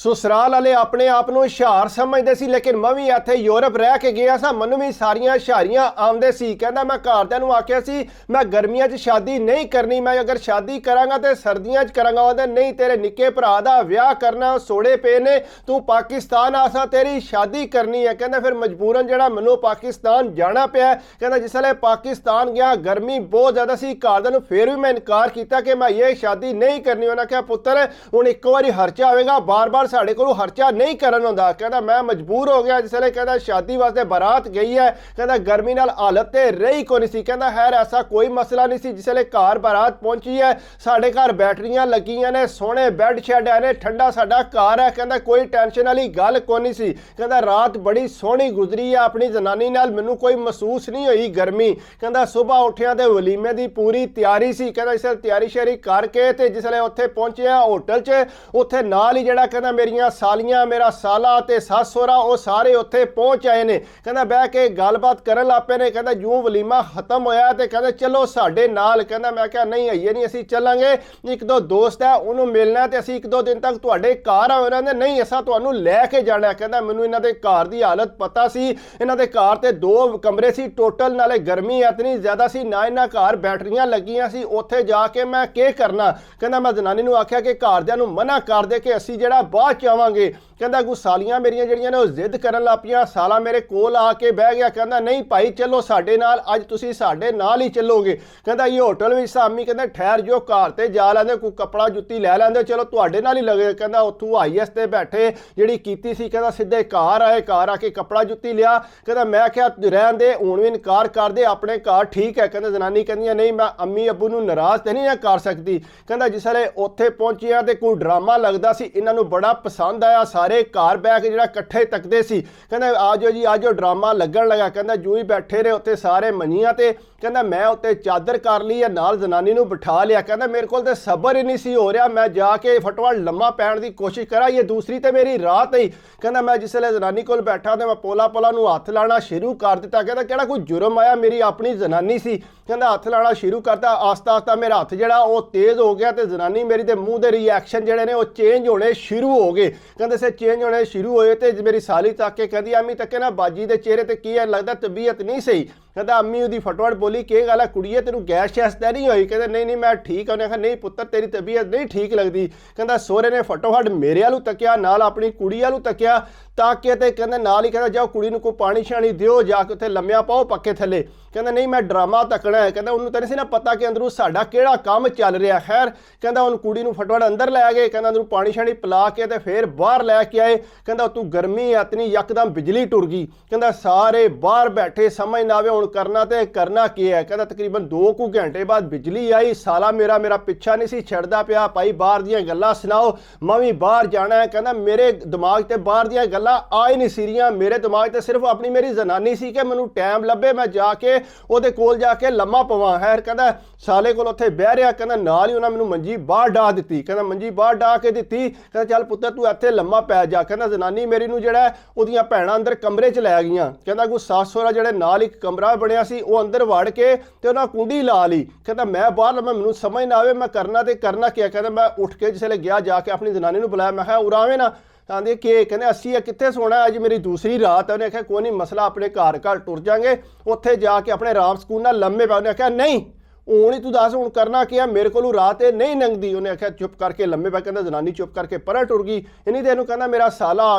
ससुराल वाले अपने आप को हुशियार समझते सी, लेकिन मैं भी इत्थे यूरोप रह के गया सा, मैनू भी सारियां हुशियारियां आउंदे सी। कहंदा मैं घरदियां नूं आख्या सी मैं गर्मियां 'च शादी नहीं करनी, मैं अगर शादी करांगा तो सर्दियां 'च करांगा। कहंदा नहीं, तेरे निक्के भरा दा विआह करना, सोड़े पे ने, तू पाकिस्तान आसा, तेरी शादी करनी है। कहंदा फिर मजबूरन जिहड़ा मैनू पाकिस्तान जाना पिया। कहंदा जिसले पाकिस्तान गया गर्मी बहुत ज़्यादा सी, घरदियां नूं फिर भी मैं इनकार किया कि मैं ये शादी नहीं करनी। उन्हें कहा पुत्र हुण एक बारी खर्चा आएगा, बार बार साढ़े को खर्चा नहीं करन हुंदा। कहंदा मैं मजबूर हो गया जिसले कहंदा शादी वास्ते बारात गई है, कहंदा गर्मी नाल हालत ते रही कोई नहीं सी। कहंदा खैर ऐसा कोई मसला नहीं सी। जिसले घर बारात पहुंची है, साढ़े घर बैटरियां लगियां ने, सोहणे बैड शैड है ने, ठंडा साडा घर है। कहंदा कोई टेंशन वाली गल कोई नहीं सी। कहंदा रात बड़ी सोहनी गुजरी है अपनी जनानी नाल, मैनू कोई महसूस नहीं हुई गर्मी। कहंदा सुबह उठिया ते वलीमे की पूरी तैयारी सी। कहंदा इस तैयारी श्यारी करके ते जिसले उत्थे पहुंचे होटल च, उत्थे नाल ही जिहड़ा कहंदा मेरियां सालियां, मेरा साला ते सस सोहरा वो सारे उत्थे पहुंच आए ने। कहंदा बह के गलबात करन लग पे ने। कहंदा जूं वलीमा खत्म होया ते कहंदा चलो साडे नाल। कहंदा मैं कहा नहीं आइए नहीं, असीं चलांगे, एक दो दोस्त है उन्होंने मिलना ते असीं एक दो दिन तक तुहाडे घर आए। उन्होंने नहीं असां तुहानूं लैके जाना। कहंदा मैनूं इन्हां दे घर दी हालत पता सी, इन्हां दे घर ते 2 कमरे सी टोटल, नाले गर्मी इतनी ज़्यादा सी, ना इन्हां घर बैटरियां लगियां सी, उत्थे जाके मैं के करना। कहंदा मैं जनानी नूं आख्या कि घरदियां नूं मना कर दे कि असीं जिहड़ा बाद च आवांगे। कहंदा अगू सालियां मेरियां जिहड़ियां ने वो जिद करन लग पियां, साला मेरे कोल आके बह गया। कहंदा नहीं भाई चलो साडे नाल, अज तुसीं साडे नाल ही चलोगे। कहंदा ये होटल भी सामी, कहंदा ठहर जो घर ते जा लैंदे, कोई कपड़ा जुत्ती लै लैंदे, चलो तुहाडे नाल ही लगे। कहंदा उत्थों आईएस ते बैठे जिहड़ी कीती सी, कहंदा सीधे घर आए, घर आके कपड़ा जुत्ती लिया। कहंदा मैं क्या रहन दे, हुण भी इनकार कर दे, अपने घर ठीक है। कहंदा जनानी कहंदी नहीं मैं अम्मी अब्बू नूं नाराज़ ते नहीं ना कर सकती। कहंदा जिसले उत्थे पहुंचिया ते कोई ड्रामा लगदा सी, इन्हां नूं बड़ा पसंद आया, सारे घर बह के जिहड़ा इकट्ठे तकदे सी। कहंदा आजो जी आजो ड्रामा लगन लगा। कहंदा जूं ही बैठे रहे उत्थे सारे मंजियां ते। कहंदा मैं उत्ते चादर कर ली है, नाल जनानी नूं बिठा लिया। कहंदा मेरे कोल ते सबर ही नहीं सी हो रहा, मैं जाके फटवाट लम्मा पैण दी कोशिश करा, ये दूसरी ते मेरी रात ही। कहंदा मैं जिसले जनानी कोल बैठा ते मैं पोला पोला नूं हत्थ लाना शुरू कर दिता। कहंदा किहड़ा कोई जुर्म आया, मेरी अपनी जनानी सी। कहंदा हत्थ लाना शुरू करता, आस्ता आस्ता मेरा हत्थ जिहड़ा वो तेज़ हो गया ते जनानी मेरी दे मूँह दे रिएक्शन जिहड़े ने वो चेंज होने शुरू हो गए। कहंदे से चेंज होने शुरू होए ते मेरी साली तक के कहदी अम्मी तक ना बाजी दे चेहरे ते की है, लगदा तबीयत नहीं सही। कहंदा अम्मी उहदी फटवट बोली के गल है कुड़िए तेनू गैस शैस ते नहीं होई। कहंदे नहीं नहीं मैं ठीक है। उन्हें आखिया नहीं पुत्तर तेरी तबीयत नहीं ठीक लगती। कहंदा सोहरे ने फटोफट मेरे वालू तकिया, नाल अपनी कुड़ी वालू तकिया, ताके ते कहंदे नाल ही कहंदा जाओ कुड़ी नूं कोई पानी शानी दिओ, जाके उत्थे लम्मिया पाओ पक्के थल्ले। कहंदा नहीं मैं ड्रामा तकना है। कहंदा उन्होंने तो नहीं सी ना पता कि अंदरों साडा किहड़ा काम चल रहा। खैर कहंदा उन कुड़ी नूं फटोफट अंदर लै गए। कहंदा अंदरों पानी शानी पिला के ते फिर बाहर लैके आए। कहंदा तू गर्मी इतनी यकदम बिजली टुर गई। कहंदा सारे बाहर बैठे, समझ ना आवे हुण करना ते करना की है। कहंदा तकरीबन 2 घंटे बाद बिजली आई। साला मेरा पिछा नहीं सी छड़दा पिया, भाई बाहर दियां गल्लां सुनाओ, मैं भी बाहर जाना है। कहंदा मेरे दिमाग ते बाहर दियां गल्लां आ ही नहीं सीरियां, मेरे दिमाग ते सिर्फ अपनी मेरी जनानी सी कि मैनूं टाइम लभे मैं जाके ਉਹਦੇ ਕੋਲ ਜਾ ਕੇ ਲੰਮਾ ਪਵਾਂ। ਖੈਰ ਕਹਿੰਦਾ ਸਾਲੇ ਕੋਲ ਉੱਥੇ ਬਹਿ ਰਿਹਾ। ਕਹਿੰਦਾ ਨਾਲ ਹੀ ਉਹਨਾਂ ਮੈਨੂੰ ਮੰਜੀ ਬਾਹਰ ਡਾ ਦਿੱਤੀ। ਕਹਿੰਦਾ ਮੰਜੀ ਬਾਹਰ ਡਾ ਕੇ ਦਿੱਤੀ। ਕਹਿੰਦਾ ਚੱਲ ਪੁੱਤਰ ਤੂੰ ਇੱਥੇ ਲੰਮਾ ਪੈ ਜਾ। ਕਹਿੰਦਾ ਜਨਾਨੀ ਮੇਰੀ ਨੂੰ ਜਿਹੜਾ ਉਹਦੀਆਂ ਭੈਣਾਂ ਅੰਦਰ ਕਮਰੇ 'ਚ ਲੈ ਗਈਆਂ। ਕਹਿੰਦਾ ਕੋਈ ਸੱਸ ਸਹੁਰਾ ਜਿਹੜੇ ਨਾਲ ਇੱਕ ਕਮਰਾ ਬਣਿਆ ਸੀ ਉਹ ਅੰਦਰ ਵੜ ਕੇ ਤੇ ਉਹਨਾਂ ਕੁੰਡੀ ਲਾ ਲਈ। ਕਹਿੰਦਾ ਮੈਂ ਬਾਹਰ ਲੰਮਾ, ਮੈਨੂੰ ਸਮਝ ਨਾ ਆਵੇ ਮੈਂ ਕਰਨਾ ਤੇ ਕਰਨਾ ਕੀ। ਕਹਿੰਦਾ ਮੈਂ ਉੱਠ ਕੇ ਜਿਸਲੇ ਗਿਆ ਜਾ ਕੇ ਆਪਣੀ ਜਨਾਨੀ ਨੂੰ ਬੁਲਾਇਆ। ਮੈਂ ਕਿਹਾ ਉਰਾਵੇਂ ਨਾ आंदे कि कहने असी कित्थे सोना, अज मेरी दूसरी रात है। उन्हें आख्या कोई नहीं मसला, अपने घर टुर जाएंगे, उत्थे जाके अपने आराम सुकून नाल लम्मे पै। उन्हें आख्या नहीं हूँ ही तू दस हूँ करना क्या, मेरे को रात नहीं लंघदी। उन्हें आख्या चुप करके लम्मे पै। कहता जनानी चुप करके पर टुर गई। इन्हीं देर कहना मेरा साला आ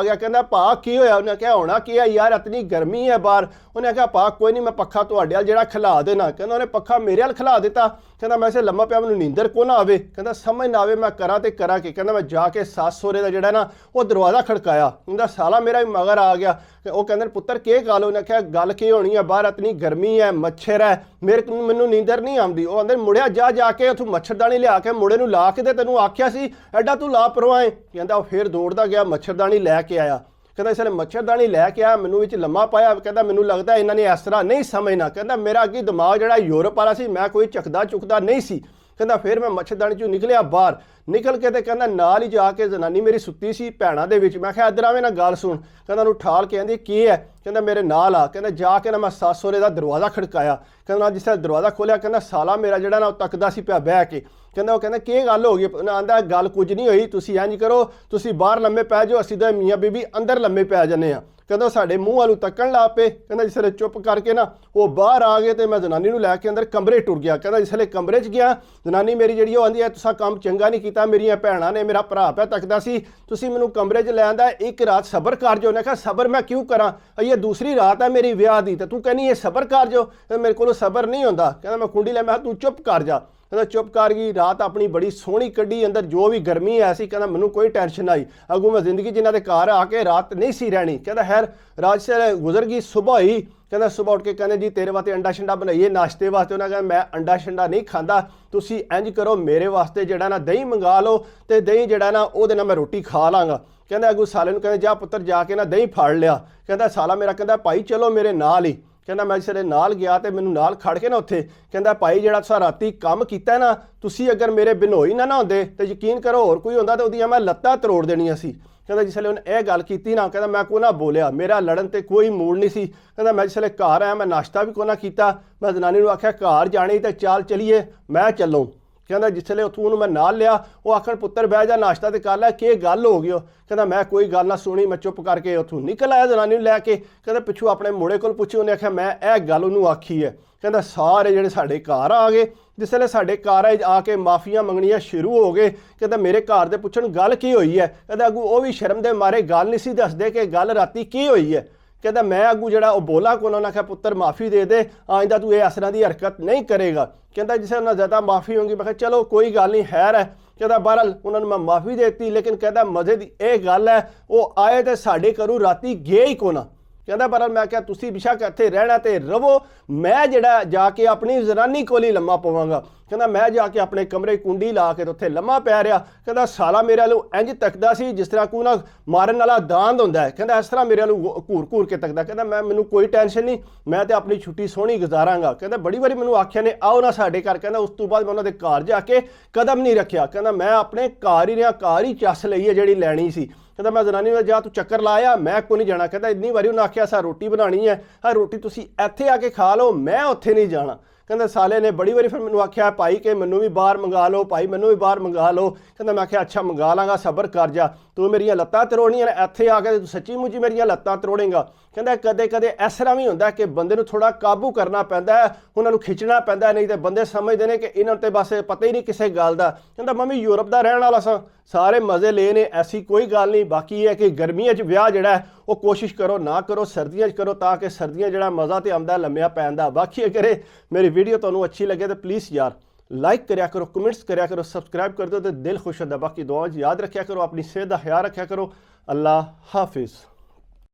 गया। कहता भा की होया। उन्हें आख्या होना की है यार, इतनी गर्मी है बाहर। उन्हें आख्या भा कोई नहीं मैं पक्खा तुहाडे वाल जिहड़ा खिला देना। कहता उन्हें पक्खा मेरे वाल खिला दिता। कहता मैं इसे लम्मा पिया, मैनूं नींदर को ना आवे। कहता समझ ना आवे मैं करा ते करा के। कहता मैं जाके सस सोहरे दा जिहड़ा ना वो दरवाज़ा खड़काया। कहता साला मेरा भी मगर आ गया। वो कहते पुत्तर के गल। उन्हें आख्या गल की होनी है, बाहर इतनी गर्मी है, मच्छर है, मैनूं नींदर नहीं आती। वो आंदे मुड़िया जा जाके उत्थों मच्छरदानी लिया के मुड़े नूं ला के ते तैनूं आख्या सी एडा तू लापरवाह है। कहता वो फिर दौड़दा गया मच्छरदानी लैके आया। कहता इसलिए मच्छरदानी लैके आया, मैनूं विच लम्मा पाया। कहता मैनूं लगदा इन्हां ने इस तरह नहीं समझना। कहता मेरा अगे दिमाग जिहड़ा यूरोप वाला सी, मैं कोई चकदा चुकदा नहीं सी। कहता फिर मैं मच्छरदानी चों निकलिया बाहर ਨਿਕਲ ਕੇ ਤੇ ਕਹਿੰਦਾ ਨਾਲ ਹੀ ਜਾ ਕੇ ਜਨਾਨੀ ਮੇਰੀ ਸੁੱਤੀ ਸੀ ਭੈਣਾਂ ਦੇ ਵਿੱਚ। ਮੈਂ ਕਿਹਾ ਇੱਧਰ ਆਵੇਂ ਨਾ ਗੱਲ ਸੁਣ। ਕਹਿੰਦਾ ਉਹਨੂੰ ਠਾਲ ਕੇ ਕਹਿੰਦੀ ਕੀ ਹੈ? ਕਹਿੰਦਾ ਮੇਰੇ ਨਾਲ ਆ। ਕਹਿੰਦਾ ਜਾ ਕੇ ਨਾ ਮੈਂ ਸੱਸ ਸਹੁਰੇ ਦਾ ਦਰਵਾਜ਼ਾ ਖੜਕਾਇਆ। ਕਹਿੰਦਾ ਜਿਸ ਤਰ੍ਹਾਂ ਦਰਵਾਜ਼ਾ ਖੋਲ੍ਹਿਆ ਕਹਿੰਦਾ ਸਾਲਾ ਮੇਰਾ ਜਿਹੜਾ ਨਾ ਉਹ ਤੱਕਦਾ ਸੀ ਪਿਆ ਬਹਿ ਕੇ। ਕਹਿੰਦਾ ਉਹ ਕਹਿੰਦਾ ਕੀ ਗੱਲ ਹੋ ਗਈ? ਆਂਦਾ ਗੱਲ ਕੁਝ ਨਹੀਂ ਹੋਈ, ਤੁਸੀਂ ਇੰਝ ਕਰੋ ਤੁਸੀਂ ਬਾਹਰ ਲੰਮੇ ਪੈ ਜਾਓ, ਅਸੀਂ ਤਾਂ ਮੀਆਂ ਬੀਬੀ ਅੰਦਰ ਲੰਮੇ ਪੈ ਜਾਂਦੇ ਆ। ਕਹਿੰਦਾ ਸਾਡੇ ਮੂੰਹ ਵੱਲ ਤੱਕਣ ਲੱਗ ਪਏ। ਕਹਿੰਦਾ ਜਿਸ ਵੇਲੇ ਚੁੱਪ ਕਰਕੇ ਨਾ ਉਹ ਬਾਹਰ ਆ ਗਏ ਤੇ ਮੈਂ ਜਨਾਨੀ ਨੂੰ ਲੈ ਕੇ ਅੰਦਰ ਕਮਰੇ ਟੁਰ ਗਿਆ। ਕਹਿੰਦਾ ਜਿਸ ਵੇਲੇ ਕਮਰੇ 'ਚ ਗਿਆ ਜਨਾਨੀ ਮੇਰੀ ਜਿਹੜੀ ਉਹ ਆਂਦੀ ਹੈ ਤੁਸੀਂ ਕੰਮ ਚੰਗਾ ਨਹੀਂ ਕੀਤਾ, ਮੇਰੀਆਂ ਭੈਣਾਂ ਨੇ ਮੇਰਾ ਭਰਾ ਪਿਆ ਤੱਕਦਾ ਸੀ, ਤੁਸੀਂ ਮੈਨੂੰ ਕਮਰੇ 'ਚ ਲੈ ਆਂਦਾ, ਇੱਕ ਰਾਤ ਸਬਰ ਕਰ ਜੋ। ਉਹਨੇ ਕਿਹਾ ਸਬਰ ਮੈਂ ਕਿਉਂ ਕਰਾਂ, ਇਹ ਦੂਸਰੀ ਰਾਤ ਹੈ ਮੇਰੀ ਵਿਆਹ ਦੀ ਤੇ ਤੂੰ ਕਹਿੰਦੀ ਇਹ ਸਬਰ ਕਰ ਜੋ। ਮੇਰੇ ਕੋਲੋਂ ਸਬਰ ਨਹੀਂ ਹੁੰਦਾ। ਕਹਿੰਦਾ ਮੈਂ ਕੁੰਡੀ ਲੈ, ਮੈਂ ਤੂੰ ਚੁੱਪ ਕਰ ਜਾ। ਕਹਿੰਦਾ ਚੁੱਪ ਕਰ ਗਈ। ਰਾਤ ਆਪਣੀ ਬੜੀ ਸੋਹਣੀ ਕੱਢੀ, ਅੰਦਰ ਜੋ ਵੀ ਗਰਮੀ ਆਈ ਸੀ ਕਹਿੰਦਾ ਮੈਨੂੰ ਕੋਈ ਟੈਨਸ਼ਨ ਆਈ। ਅੱਗੋਂ ਮੈਂ ਜ਼ਿੰਦਗੀ ਜਿਨ੍ਹਾਂ ਦੇ ਘਰ ਆ ਕੇ ਰਾਤ ਨਹੀਂ ਸੀ ਰਹਿਣੀ। ਕਹਿੰਦਾ ਖੈਰ ਰਾਤ ਸੇ ਗੁਜ਼ਰ ਗਈ। ਸੁਬਹ ਹੋਈ। ਕਹਿੰਦਾ ਸੁਬਹ ਉੱਠ ਕੇ ਕਹਿੰਦੇ ਜੀ ਤੇਰੇ ਵਾਸਤੇ ਅੰਡਾ ਸ਼ੰਡਾ ਬਣਾਈਏ ਨਾਸ਼ਤੇ ਵਾਸਤੇ। ਉਹਨਾਂ ਕਹਿੰਦਾ ਮੈਂ ਅੰਡਾ ਸ਼ੰਡਾ ਨਹੀਂ ਖਾਂਦਾ, ਤੁਸੀਂ ਇੰਝ ਕਰੋ ਮੇਰੇ ਵਾਸਤੇ ਜਿਹੜਾ ਨਾ ਦਹੀਂ ਮੰਗਾ ਲਓ ਤੇ ਦਹੀਂ ਜਿਹੜਾ ਨਾ ਉਹਦੇ ਨਾਲ ਮੈਂ ਰੋਟੀ ਖਾ ਲਾਂਗਾ। ਕਹਿੰਦਾ ਅੱਗੋਂ ਸਾਲੇ ਨੂੰ ਕਹਿੰਦੇ ਜਾ ਪੁੱਤਰ ਜਾ ਕੇ ਨਾ ਦਹੀਂ ਫੜ ਲਿਆ। ਕਹਿੰਦਾ ਸਾਲਾ ਮੇਰਾ ਕਹਿੰਦਾ ਭਾਈ ਚਲੋ ਮੇਰੇ ਨਾਲ ਹੀ। ਕਹਿੰਦਾ ਮੈਂ ਜਿਹੜੇ ਨਾਲ ਗਿਆ ਤੇ ਮੈਨੂੰ ਨਾਲ ਖੜ ਕੇ ਨਾ ਉੱਥੇ ਕਹਿੰਦਾ ਭਾਈ ਜਿਹੜਾ ਤੁਸੀਂ ਰਾਤੀ ਕੰਮ ਕੀਤਾ ਨਾ, ਤੁਸੀਂ ਅਗਰ ਮੇਰੇ ਬਿਨੋਈ ਨਾ ਹੁੰਦੇ ਤੇ ਯਕੀਨ ਕਰੋ ਹੋਰ ਕੋਈ ਹੁੰਦਾ ਤੇ ਉਹਦੀਆਂ ਮੈਂ ਲੱਤਾਂ ਤਰੋੜ ਦੇਣੀਆਂ ਸੀ। ਕਹਿੰਦਾ ਜਿਸ ਵੇਲੇ ਉਹਨੇ ਇਹ ਗੱਲ ਕੀਤੀ ਨਾ ਕਹਿੰਦਾ ਮੈਂ ਕੋਈ ਨਾ ਬੋਲਿਆ, ਮੇਰਾ ਲੜਨ ਤੇ ਕੋਈ ਮੂਡ ਨਹੀਂ ਸੀ। ਕਹਿੰਦਾ ਮੈਂ ਜਿਸ ਵੇਲੇ ਘਰ ਆਇਆ ਮੈਂ ਨਾਸ਼ਤਾ ਵੀ ਕੋਈ ਨਾ ਕੀਤਾ। ਮੈਂ ਜਨਾਨੀ ਨੂੰ ਆਖਿਆ ਘਰ ਜਾਣੀ ਤੇ ਚੱਲ ਚਲੀਏ, ਮੈਂ ਚੱਲੋਂ। ਕਹਿੰਦਾ ਜਿਸ ਵੇਲੇ ਉੱਥੋਂ ਉਹਨੂੰ ਮੈਂ ਨਾਲ ਲਿਆ ਉਹ ਆਖਣ ਪੁੱਤਰ ਬਹਿ ਜਾ ਨਾਸ਼ਤਾ ਤੇ ਕਰ ਲੈ, ਕੀ ਗੱਲ ਹੋ ਗਈ? ਕਹਿੰਦਾ ਮੈਂ ਕੋਈ ਗੱਲ ਨਾ ਸੁਣੀ, ਮੈਂ ਚੁੱਪ ਕਰਕੇ ਉੱਥੋਂ ਨਿਕਲ ਆਇਆ ਜਨਾਨੀ ਨੂੰ ਲੈ ਕੇ। ਕਹਿੰਦਾ ਪਿੱਛੋਂ ਆਪਣੇ ਮੁੰਡੇ ਕੋਲ ਪੁੱਛੀ, ਉਹਨੇ ਆਖਿਆ ਮੈਂ ਇਹ ਗੱਲ ਉਹਨੂੰ ਆਖੀ ਹੈ। ਕਹਿੰਦਾ ਸਾਰੇ ਜਿਹੜੇ ਸਾਡੇ ਘਰ ਆ ਗਏ, ਜਿਸ ਵੇਲੇ ਸਾਡੇ ਘਰ ਆ ਕੇ ਮਾਫੀਆਂ ਮੰਗਣੀਆਂ ਸ਼ੁਰੂ ਹੋ ਗਏ। ਕਹਿੰਦਾ ਮੇਰੇ ਘਰ ਦੇ ਪੁੱਛਣ ਗੱਲ ਕੀ ਹੋਈ ਹੈ। ਕਹਿੰਦਾ ਅੱਗੂ ਉਹ ਵੀ ਸ਼ਰਮ ਦੇ ਮਾਰੇ ਗੱਲ ਨਹੀਂ ਸੀ ਦੱਸਦੇ ਕਿ ਗੱਲ ਰਾਤੀ ਕੀ ਹੋਈ ਹੈ। ਕਹਿੰਦਾ ਮੈਂ ਅੱਗੂ ਜਿਹੜਾ ਉਹ ਬੋਲਾ ਕੋਲ ਉਹਨਾਂ ਆਖਿਆ ਪੁੱਤਰ ਮਾਫੀ ਦੇ ਦੇ, ਆਇੰਦਾ ਤੂੰ ਇਹ ਇਸ ਤਰ੍ਹਾਂ ਦੀ ਹਰਕਤ ਨਹੀਂ ਕਰੇਗਾ। ਕਹਿੰਦਾ ਜਿਸ ਨਾਲ ਜ਼ਿਆਦਾ ਮਾਫੀ ਹੋਊਗੀ। ਮੈਂ ਕਿਹਾ ਚਲੋ ਕੋਈ ਗੱਲ ਨਹੀਂ ਖੈਰ ਹੈ। ਕਹਿੰਦਾ ਬਹਰਹਾਲ ਉਹਨਾਂ ਨੂੰ ਮੈਂ ਮਾਫੀ ਦੇ ਦਿੱਤੀ, ਲੇਕਿਨ ਕਹਿੰਦਾ ਮਜ਼ੇ ਦੀ ਇਹ ਗੱਲ ਹੈ ਉਹ ਆਏ ਤੇ ਸਾਡੇ ਘਰੋਂ ਰਾਤੀ ਗਏ ਹੀ ਕੋਨਾ। ਕਹਿੰਦਾ ਬਹਰਹਾਲ ਮੈਂ ਕਿਹਾ ਤੁਸੀਂ ਬੇਸ਼ੱਕ ਇੱਥੇ ਰਹਿਣਾ ਤੇ ਰਵੋ, ਮੈਂ ਜਿਹੜਾ ਜਾ ਕੇ ਆਪਣੀ ਜ਼ਨਾਨੀ ਕੋਲ ਹੀ ਲੰਮਾ ਪਵਾਂਗਾ। ਕਹਿੰਦਾ ਮੈਂ ਜਾ ਕੇ ਆਪਣੇ ਕਮਰੇ ਕੁੰਡੀ ਲਾ ਕੇ ਉੱਥੇ ਲੰਮਾ ਪੈ ਰਿਹਾ। ਕਹਿੰਦਾ ਸਾਲਾ ਮੇਰੇ ਵੱਲੋਂ ਇੰਝ ਤੱਕਦਾ ਸੀ ਜਿਸ ਤਰ੍ਹਾਂ ਕੋਈ ਨਾ ਮਾਰਨ ਵਾਲਾ ਦਾੰਦ ਹੁੰਦਾ ਹੈ। ਕਹਿੰਦਾ ਇਸ ਤਰ੍ਹਾਂ ਮੇਰੇ ਵੱਲੋਂ ਘੂਰ ਘੂਰ ਕੇ ਤੱਕਦਾ। ਕਹਿੰਦਾ ਮੈਨੂੰ ਕੋਈ ਟੈਨਸ਼ਨ ਨਹੀਂ, ਮੈਂ ਤੇ ਆਪਣੀ ਛੁੱਟੀ ਸੋਹਣੀ ਗੁਜ਼ਾਰਾਂਗਾ। ਕਹਿੰਦਾ ਬੜੀ ਵਾਰੀ ਮੈਨੂੰ ਆਖਿਆ ਨੇ ਆਓ ਨਾ ਸਾਡੇ ਘਰ। ਕਹਿੰਦਾ ਉਸ ਤੋਂ ਬਾਅਦ ਮੈਂ ਉਹਨਾਂ ਦੇ ਘਰ ਜਾ ਕੇ ਕਦਮ ਨਹੀਂ ਰੱਖਿਆ। ਕਹਿੰਦਾ ਮੈਂ ਆਪਣੇ ਘਰ ਹੀ ਰਿਹਾ, ਘਰ ਹੀ ਚੱਸ ਲਈ ਹੈ ਜਿਹੜੀ ਲੈਣੀ ਸੀ। ਕਹਿੰਦਾ ਮੈਂ ਜਨਾਨੀ ਨੂੰ ਜਾ ਤੂੰ ਚੱਕਰ ਲਾਇਆ, ਮੈਂ ਕੋਈ ਨਹੀਂ ਜਾਣਾ। ਕਹਿੰਦਾ ਇੰਨੀ ਵਾਰੀ ਉਹਨੇ ਆਖਿਆ ਸਾ ਰੋਟੀ ਬਣਾਉਣੀ ਹੈ, ਹਾਂ ਰੋਟੀ ਤੁਸੀਂ ਇੱਥੇ ਆ ਕੇ ਖਾ ਲਓ, ਮੈਂ ਉੱਥੇ ਨਹੀਂ ਜਾਣਾ। ਕਹਿੰਦਾ ਸਾਲੇ ਨੇ ਬੜੀ ਵਾਰੀ ਫਿਰ ਮੈਨੂੰ ਆਖਿਆ ਭਾਈ ਕਿ ਮੈਨੂੰ ਵੀ ਬਾਹਰ ਮੰਗਾ ਲਓ, ਭਾਈ ਮੈਨੂੰ ਵੀ ਬਾਹਰ ਮੰਗਾ ਲਓ। ਕਹਿੰਦਾ ਮੈਂ ਆਖਿਆ ਅੱਛਾ ਮੰਗਾ ਲਾਂਗਾ, ਸਬਰ ਕਰ ਜਾ, ਤੂੰ ਮੇਰੀਆਂ ਲੱਤਾਂ ਤਰੋੜਨੀਆਂ ਨੇ, ਇੱਥੇ ਆ ਕੇ ਤੂੰ ਸੱਚੀ ਮੁੱਚੀ ਮੇਰੀਆਂ ਲੱਤਾਂ ਤਰੋੜੇਂਗਾ। ਕਹਿੰਦਾ ਕਦੇ ਕਦੇ ਇਸ ਤਰ੍ਹਾਂ ਵੀ ਹੁੰਦਾ ਕਿ ਬੰਦੇ ਨੂੰ ਥੋੜਾ ਕਾਬੂ ਕਰਨਾ ਪੈਂਦਾ ਹੈ, ਉਹਨਾਂ ਨੂੰ ਖਿੱਚਣਾ ਪੈਂਦਾ, ਨਹੀਂ ਤੇ ਬੰਦੇ ਸਮਝਦੇ ਨੇ ਕਿ ਇਹਨਾਂ ਤੇ ਬਸ ਪਤਾ ਹੀ ਨਹੀਂ ਕਿਸੇ ਗੱਲ ਦਾ। ਕਹਿੰਦਾ ਮੰਮੀ ਯੂਰਪ ਦਾ ਰਹਿਣ ਵਾਲਾ ਸਾਂ, ਸਾਰੇ ਮਜ਼ੇ ਲਏ ਨੇ, ਐਸੀ ਕੋਈ ਗੱਲ ਨਹੀਂ। ਬਾਕੀ ਇਹ ਹੈ ਕਿ ਗਰਮੀਆਂ 'ਚ ਵਿਆਹ ਜਿਹੜਾ ਹੈ ਉਹ ਕੋਸ਼ਿਸ਼ ਕਰੋ ਨਾ ਕਰੋ, ਸਰਦੀਆਂ 'ਚ ਕਰੋ, ਤਾਂ ਕਿ ਸਰਦੀਆਂ ਜਿਹੜਾ ਮਜ਼ਾ ਤੇ ਆਉਂਦਾ ਲੰਮਿਆ ਪੈਣ ਦਾ। ਬਾਕੀ ਅਗਰ ਮੇਰੀ ਵੀਡੀਓ ਤੁਹਾਨੂੰ ਅੱਛੀ ਲੱਗੇ ਤਾਂ ਪਲੀਜ਼ ਯਾਰ ਲਾइक करा करो, कमेंट्स करा करो, सब्सक्राइब कर दो तो दिल खुश होता। बाकी दुआ याद रखा करो, अपनी सेहत का ख्याल रखा करो। अल्लाह हाफिज़।